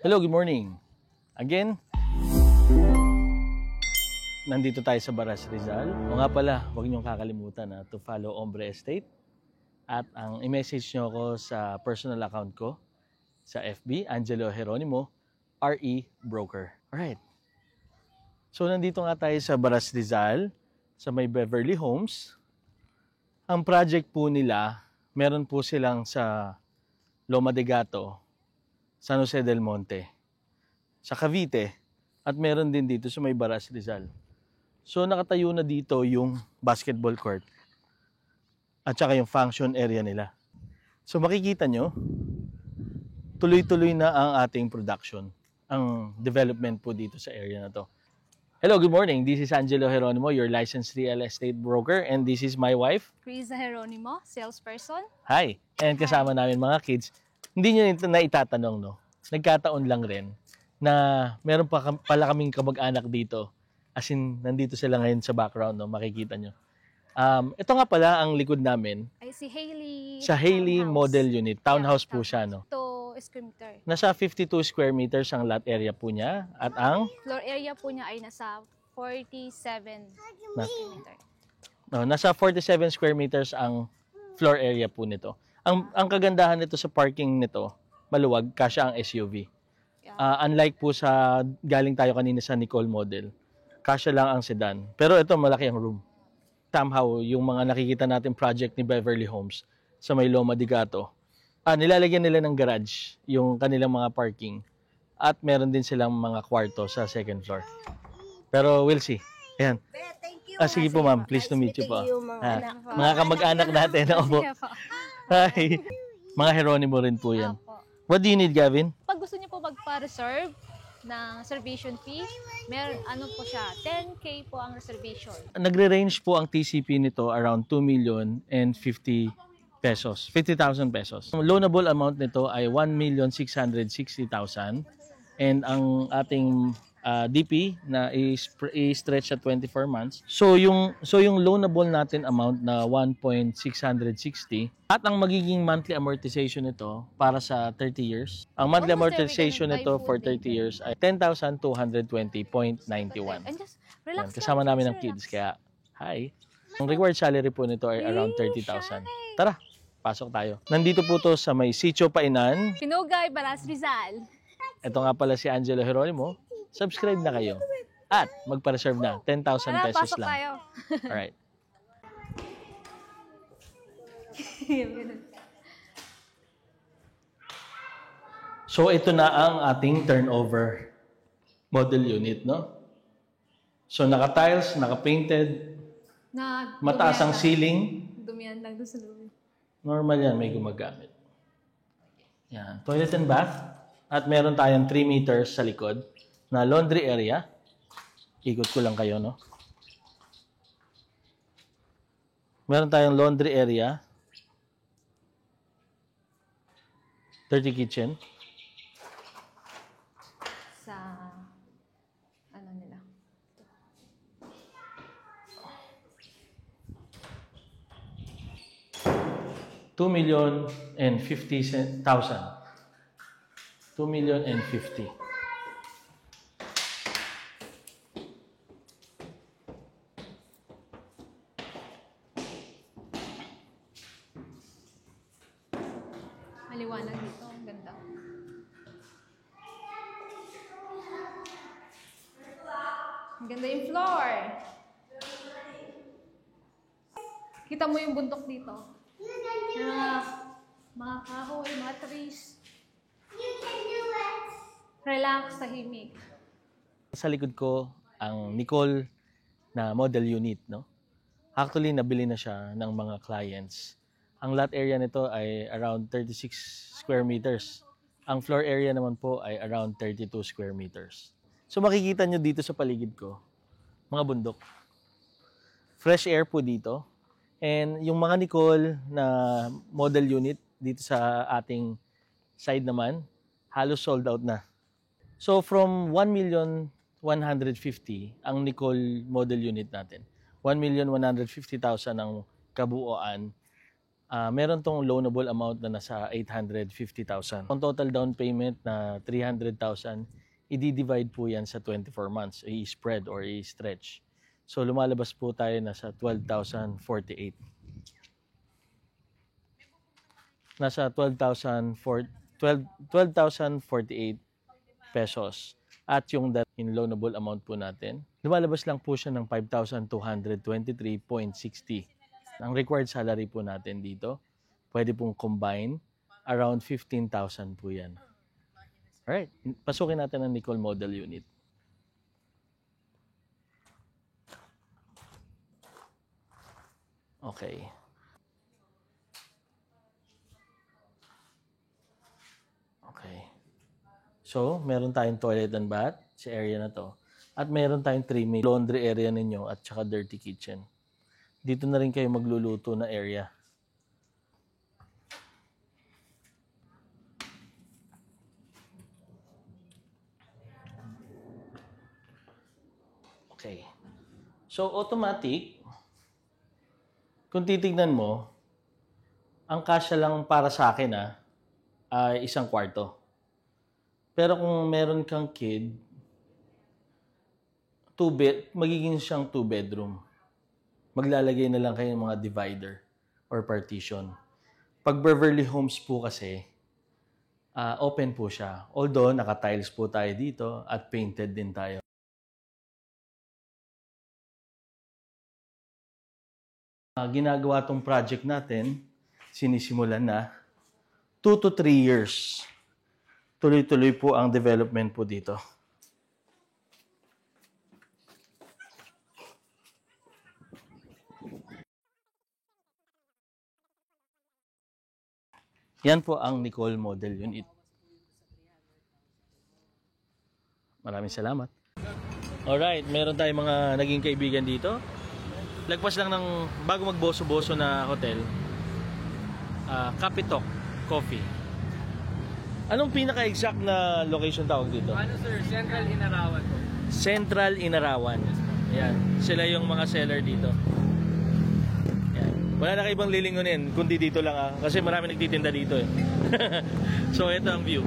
Hello, good morning. Again, nandito tayo sa Baras, Rizal. O nga pala, huwag niyong kakalimutan to follow Ombre Estate. At ang i-message niyo ako sa personal account ko sa FB, Angelo Jeronimo, RE Broker. Alright. So, nandito nga tayo sa Baras, Rizal, sa may Beverly Homes. Ang project po nila, meron po silang sa Loma de Gato, San Jose del Monte, sa Cavite, at meron din dito sa may Baras, Rizal. So nakatayo na dito yung basketball court at saka yung function area nila. So makikita nyo, tuloy-tuloy na ang ating production, ang development po dito sa area na to. Hello, good morning. This is Angelo Jeronimo, your licensed real estate broker, and this is my wife, Criza Jeronimo, salesperson. Hi! And kasama namin mga kids. Hindi nyo ito na itatanong, no? Nagkataon lang rin na meron pala kaming kamag-anak dito. As in, nandito sila ngayon sa background, no? Makikita nyo. Ito nga pala ang likod namin. Ay, si Hailey. Sa Hailey Townhouse. Model Unit. Townhouse Yeah, po siya, no? Ito, square meter. Nasa 52 square meters ang lot area po niya. At ang Floor area po niya ay nasa 47 square meter. nasa 47 square meters ang floor area po nito. Ang kagandahan nito sa parking nito, maluwag, kasya ang SUV. Yeah. Unlike po sa galing tayo kanina sa Nicole model, kasya lang ang sedan. Pero ito, malaki ang room. Somehow, yung mga nakikita natin project ni Beverly Homes sa may Loma de Gato, nilalagyan nila ng garage yung kanilang mga parking. At meron din silang mga kwarto sa second floor. Pero we'll see. Ayan. Sige po ma'am, pleased to meet you po. Mga kamag-anak natin. Opo. Sige po. Hi. Mga Jeronimo rin po yan. Opo. What do you need, Gavin? Pag gusto niyo po magpa-reserve ng reservation fee, meron po siya, 10K po ang reservation. Nagre-range po ang TCP nito around 2,050,000 pesos. 50,000 pesos. Ang loanable amount nito ay 1,660,000 and ang ating DP na i-stretch at 24 months. So yung loanable natin amount na 1,660 at ang magiging monthly amortization nito para sa 30 years. Ang monthly amortization nito for 30 years ay 10,220.91. And just relax. Kasama namin ng kids kaya hi. Ang required salary po nito ay around 30,000. Tara, pasok tayo. Nandito po to sa may Sitio Painan. Pinugay, Baras, Rizal. Ito nga pala si Angelo Jeronimo. Subscribe na kayo. At magpa-reserve na. 10,000 pesos pasok lang. tayo. Alright. So ito na ang ating turnover model unit, no? So naka-tiles, naka-painted, mataas ang ceiling. Dumihan lang doon sa loob. Normal yan, may gumagamit. Yan. Toilet and bath. At meron tayong 3 meters sa likod na laundry area. Ikot ko lang kayo, no? Meron tayong laundry area. 30 kitchen. Sa, ano nila? $2,050,000. 2,050,000. Maliwanag dito. Ang ganda. Ang ganda yung floor. Kita mo yung bundok dito. Mga kahoy, mga trees. Relax, tahimik. Sa likod ko, ang Nicole na model unit, no? Actually, nabili na siya ng mga clients. Ang lot area nito ay around 36 square meters. Ang floor area naman po ay around 32 square meters. So makikita nyo dito sa paligid ko, mga bundok. Fresh air po dito. And yung mga Nicole na model unit dito sa ating side naman, halos sold out na. So from 1,150,000 ang Nicole model unit natin. 1,150,000 ang kabuuan. Meron tong loanable amount na nasa 850,000. Ang total down payment na 300,000, i-divide po yan sa 24 months, i-spread or i-stretch. So lumalabas po tayo na sa 12,048. Nasa 12,048 pesos. At yung loanable amount po natin, lumalabas lang po siya ng 5,223.60. Ang required salary po natin dito, pwede pong combine, around 15,000 po yan. Alright, pasukin natin ang Nicole Model Unit. Okay. Okay. So, meron tayong toilet and bath sa area na to. At meron tayong 3 laundry area ninyo at saka dirty kitchen. Dito na rin kayo magluluto na area. Okay. So, automatic, kung titignan mo, ang kasya lang para sa akin ay 1 kwarto. Pero kung meron kang kid, magiging siyang 2 bedroom. Maglalagay na lang kayo ng mga divider or partition. Pag Beverly Homes po kasi, open po siya. Although, naka-tiles po tayo dito at painted din tayo. Ginagawa tong project natin, sinisimulan na 2 to 3 years. Tuloy-tuloy po ang development po dito. Yan po ang Nicole Model Unit. Maraming salamat. Alright, meron tayong mga naging kaibigan dito. Lagpas lang ng bago magboso-boso na hotel, Capitalk Coffee. Anong pinaka-exact na location tawag dito? Ano sir, Central Inarawan po. Central Inarawan. Yan. Sila yung mga seller dito. Yan. Wala na kayo ibang lilingunin, kundi dito lang kasi marami nagtitinda dito eh. So ito ang view.